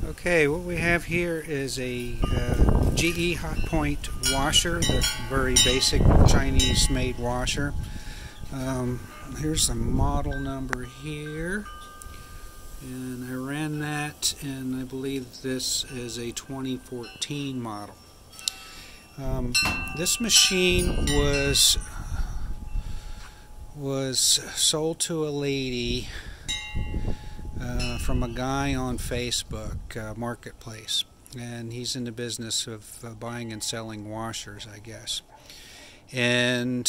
Okay, what we have here is a GE Hotpoint washer, the very basic Chinese-made washer. Here's the model number here, and I ran that, and I believe this is a 2014 model. This machine was sold to a lady from a guy on Facebook Marketplace, and he's in the business of buying and selling washers, I guess. And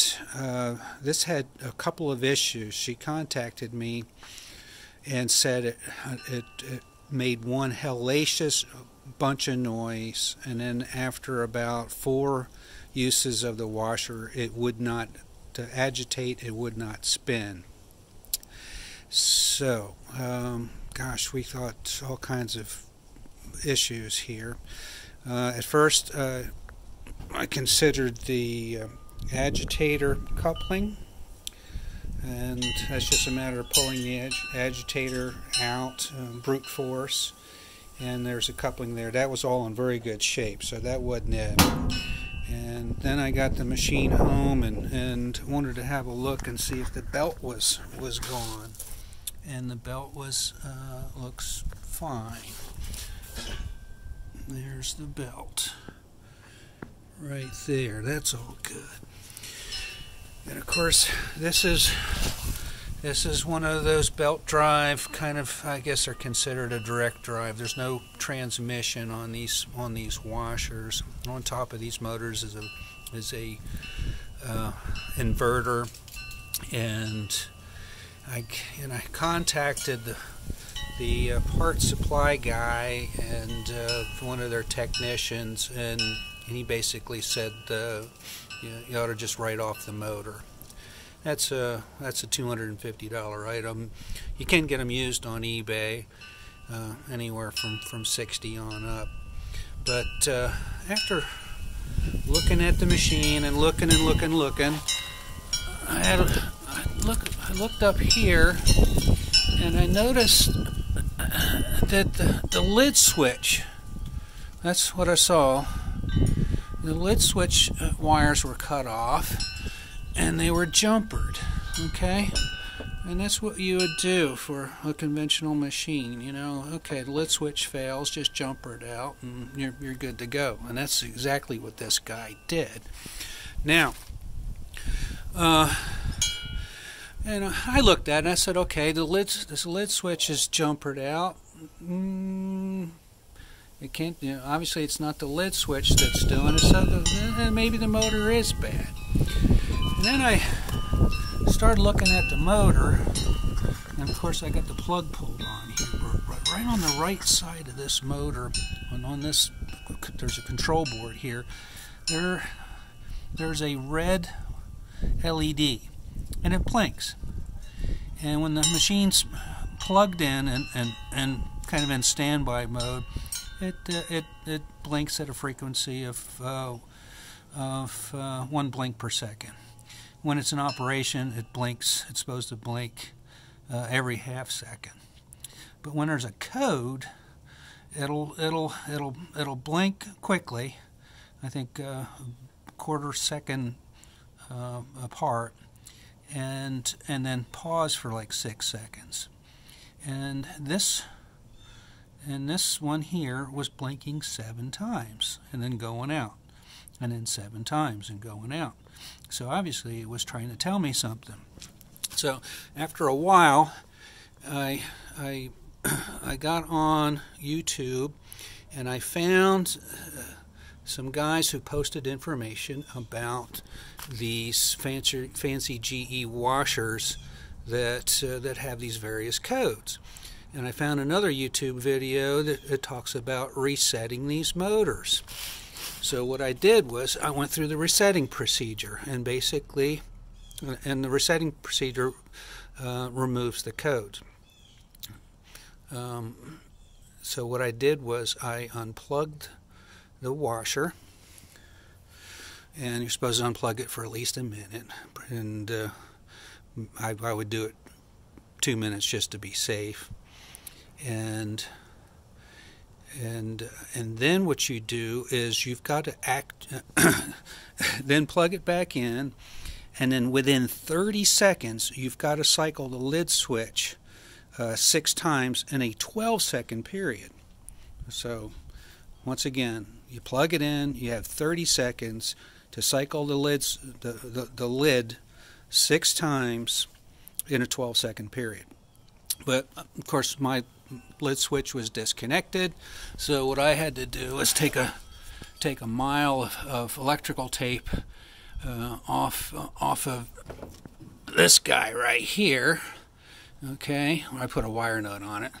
this had a couple of issues. She contacted me and said it made one hellacious bunch of noise, and then after about 4 uses of the washer, it would not, to agitate, it would not spin. So, gosh, we thought all kinds of issues here. At first, I considered the agitator coupling, and that's just a matter of pulling the agitator out, brute force, and there's a coupling there. That was all in very good shape, so that wasn't it. And then I got the machine home and wanted to have a look and see if the belt was gone. And the belt looks fine. There's the belt right there. That's all good. And of course, this is one of those belt drive kind of, I guess they're considered a direct drive. There's no transmission on these washers. On top of these motors is a inverter, and I contacted the part supply guy and one of their technicians, and he basically said you ought to just write off the motor. That's a $250 item. You can get them used on eBay, anywhere from 60 on up. But after looking at the machine and looking, I looked up here, and I noticed that the lid switch, that's what I saw, the lid switch wires were cut off, and they were jumpered, okay? And that's what you would do for a conventional machine, you know. Okay, the lid switch fails, just jumper it out, and you're good to go. And that's exactly what this guy did. Now, and I looked at it and I said, okay, this lid switch is jumpered out. It can't, you know, obviously it's not the lid switch that's doing it, so maybe the motor is bad. And then I started looking at the motor, and of course I got the plug pulled on here, right on the right side of this motor, and on this, there's a control board here, there's a red LED, and it blinks. And when the machine's plugged in and kind of in standby mode, it blinks at a frequency of 1 blink per second. When it's in operation, it blinks. It's supposed to blink every half second. But when there's a code, it'll blink quickly. I think a quarter second apart, and then pause for like 6 seconds. And this one here was blinking 7 times and then going out, and then 7 times and going out. So obviously it was trying to tell me something. So after a while, I got on YouTube, and I found some guys who posted information about these fancy GE washers that have these various codes. And I found another YouTube video that talks about resetting these motors. So what I did was I went through the resetting procedure, and basically, the resetting procedure removes the code. So what I did was I unplugged the washer, and you're supposed to unplug it for at least a minute, and I would do it 2 minutes just to be safe. And And then what you do is you've got to then plug it back in, and then within 30 seconds you've got to cycle the lid switch 6 times in a 12-second period. So once again, you plug it in, you have 30 seconds to cycle the lid 6 times in a 12-second period. But of course my lid switch was disconnected, so what I had to do was take a mile of electrical tape off of this guy right here. Okay, I put a wire nut on it,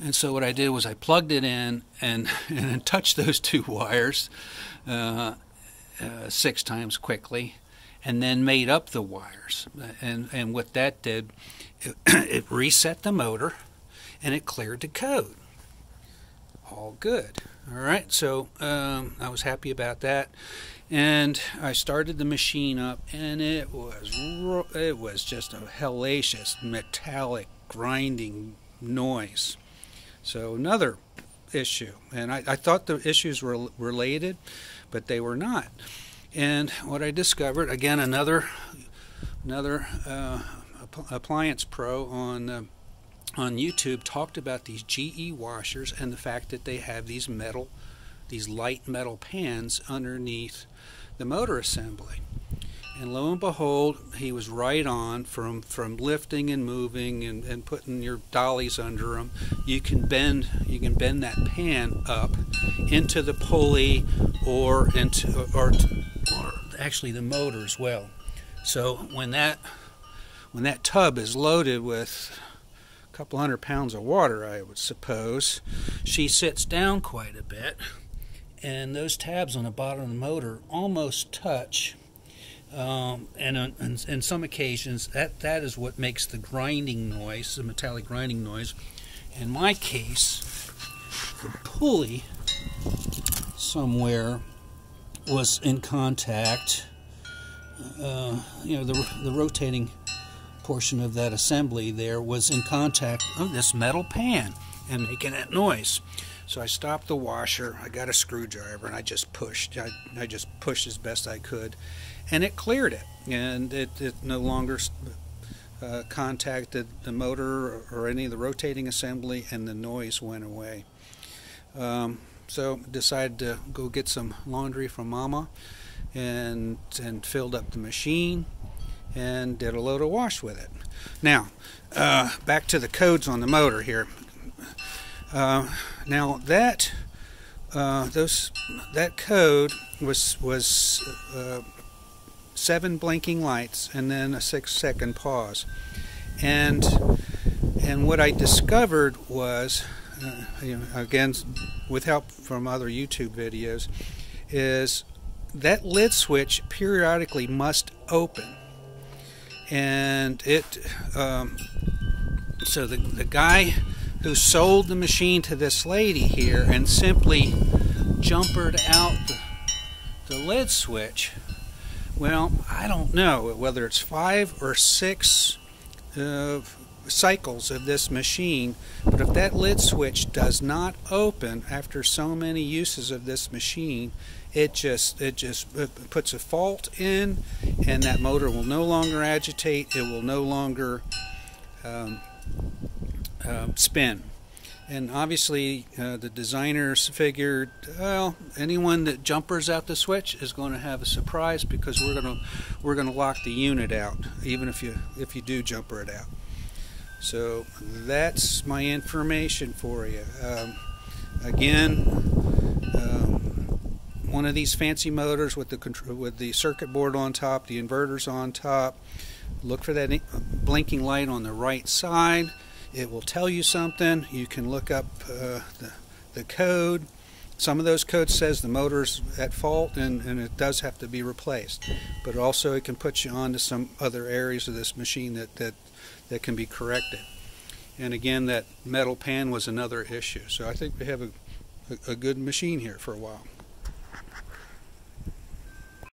and so what I did was I plugged it in and touched those 2 wires 6 times quickly, and then made up the wires. And what that did, it reset the motor, and it cleared the code. All good. All right, so I was happy about that, and I started the machine up, and it was just a hellacious metallic grinding noise. So another issue, and I thought the issues were related, but they were not. And what I discovered, again, another appliance pro on YouTube talked about these GE washers and the fact that they have these light metal pans underneath the motor assembly. And lo and behold, he was right on. From lifting and moving and putting your dollies under them, you can bend that pan up into the pulley or actually the motor as well. So when that tub is loaded with a couple 100 pounds of water, I would suppose, she sits down quite a bit, and those tabs on the bottom of the motor almost touch. And on some occasions, that is what makes the grinding noise, the metallic grinding noise. In my case, the pulley somewhere was in contact. The rotating portion of that assembly there was in contact with this metal pan and making that noise. So I stopped the washer, I got a screwdriver, and I just pushed. I just pushed as best I could, and it cleared it. And it no longer contacted the motor or any of the rotating assembly, and the noise went away. So decided to go get some laundry from Mama, and filled up the machine and did a load of wash with it. Now, back to the codes on the motor here. Now that code was 7 blinking lights and then a 6-second pause, and what I discovered was, again with help from other YouTube videos, is that lid switch periodically must open, and so the guy who sold the machine to this lady here and simply jumpered out the lid switch, well, I don't know whether it's 5 or 6 cycles of this machine, but if that lid switch does not open after so many uses of this machine, it just puts a fault in, and that motor will no longer agitate. It will no longer spin. And obviously the designers figured, well, anyone that jumpers out the switch is going to have a surprise, because we're going to lock the unit out, even if you do jumper it out. So that's my information for you. Again, one of these fancy motors with the circuit board on top, the inverters on top. Look for that blinking light on the right side. It will tell you something. You can look up the code. Some of those codes says the motor's at fault, and it does have to be replaced. But also it can put you on to some other areas of this machine that can be corrected. And again, that metal pan was another issue. So I think we have a good machine here for a while.